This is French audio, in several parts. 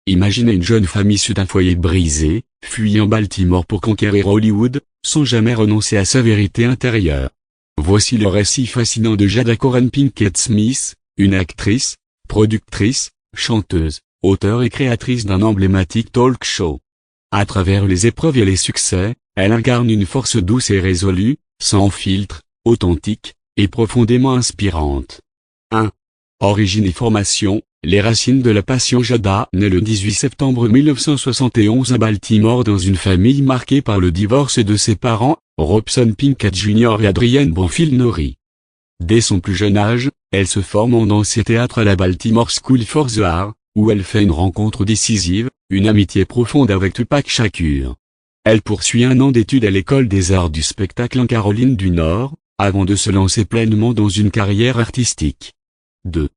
Imaginez une jeune famille issue d'un foyer brisé, fuyant Baltimore pour conquérir Hollywood, sans jamais renoncer à sa vérité intérieure. Voici le récit fascinant de Jada Coren Pinkett Smith, une actrice, productrice, chanteuse, auteure et créatrice d'un emblématique talk show. À travers les épreuves et les succès, elle incarne une force douce et résolue, sans filtre, authentique, et profondément inspirante. 1. Origine et formation. Les racines de la passion. Jada naît le 18 septembre 1971 à Baltimore dans une famille marquée par le divorce de ses parents, Robson Pinkett Jr. et Adrienne Banfield Norrie. Dès son plus jeune âge, elle se forme en danse et théâtre à la Baltimore School for the Arts, où elle fait une rencontre décisive, une amitié profonde avec Tupac Shakur. Elle poursuit un an d'études à l'école des arts du spectacle en Caroline du Nord, avant de se lancer pleinement dans une carrière artistique. 2.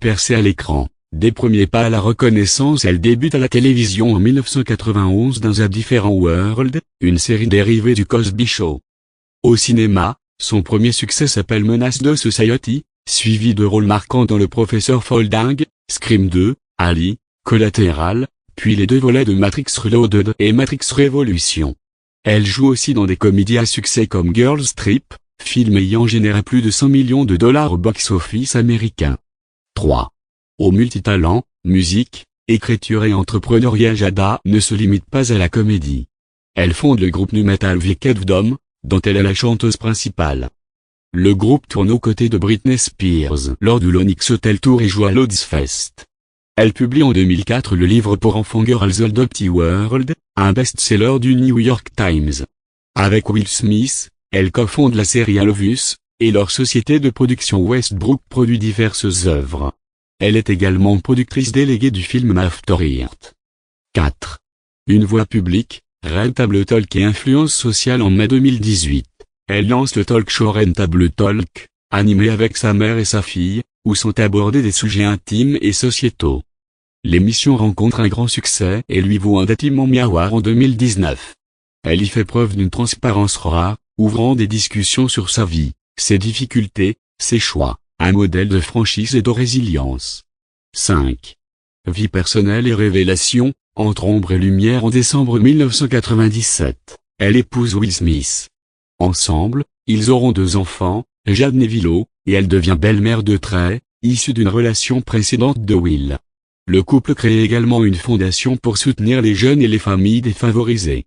Percée à l'écran. Des premiers pas à la reconnaissance, elle débute à la télévision en 1991 dans A Different World, une série dérivée du Cosby Show. Au cinéma, son premier succès s'appelle Menace to Society, suivi de rôles marquants dans Le Professeur Folding, Scream 2, Ali, Collateral, puis les deux volets de Matrix Reloaded et Matrix Revolution. Elle joue aussi dans des comédies à succès comme Girls Trip, film ayant généré plus de 100 millions de dollars au box-office américain. 3. Au multitalent, musique, écriture et entrepreneuriat. Jada ne se limite pas à la comédie. Elle fonde le groupe nu metal Wicked Dome, dont elle est la chanteuse principale. Le groupe tourne aux côtés de Britney Spears lors du Lenox Hotel Tour et joue à Loud's Fest. Elle publie en 2004 le livre pour enfants Girls Old Dirty World, un best-seller du New York Times. Avec Will Smith, elle cofonde la série I Love Us, et leur société de production Westbrook produit diverses œuvres. Elle est également productrice déléguée du film After Earth. 4. Une voix publique, Rentable Talk et influence sociale. En mai 2018, elle lance le talk show Rentable Talk, animé avec sa mère et sa fille, où sont abordés des sujets intimes et sociétaux. L'émission rencontre un grand succès et lui vaut un Daytime Emmy Award en 2019. Elle y fait preuve d'une transparence rare, ouvrant des discussions sur sa vie, ses difficultés, ses choix, un modèle de franchise et de résilience. 5. Vie personnelle et révélation. Entre ombre et lumière. En décembre 1997, elle épouse Will Smith. Ensemble, ils auront 2 enfants, Jade et Willow, et elle devient belle-mère de Trey, issue d'une relation précédente de Will. Le couple crée également une fondation pour soutenir les jeunes et les familles défavorisées.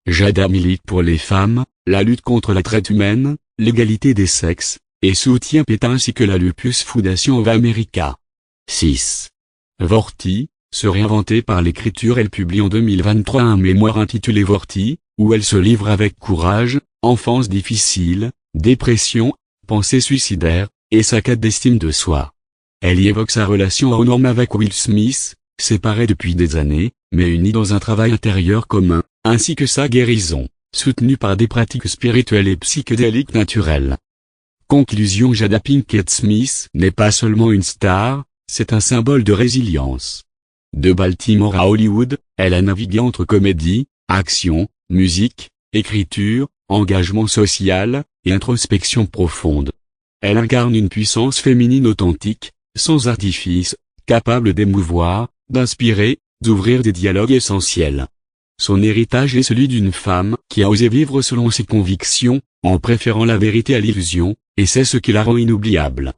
Jada milite pour les femmes, la lutte contre la traite humaine, l'égalité des sexes, et soutient PETA ainsi que la Lupus Foundation of America. 6. Vorti. Se réinventer par l'écriture. Elle publie en 2023 un mémoire intitulé Vorti, où elle se livre avec courage, enfance difficile, dépression, pensée suicidaire, et sa quête d'estime de soi. Elle y évoque sa relation hors norme avec Will Smith, séparés depuis des années, mais unis dans un travail intérieur commun, ainsi que sa guérison, soutenue par des pratiques spirituelles et psychédéliques naturelles. Conclusion. Jada Pinkett Smith n'est pas seulement une star, c'est un symbole de résilience. De Baltimore à Hollywood, elle a navigué entre comédie, action, musique, écriture, engagement social, et introspection profonde. Elle incarne une puissance féminine authentique, sans artifice, capable d'émouvoir, d'inspirer, d'ouvrir des dialogues essentiels. Son héritage est celui d'une femme qui a osé vivre selon ses convictions, en préférant la vérité à l'illusion, et c'est ce qui la rend inoubliable.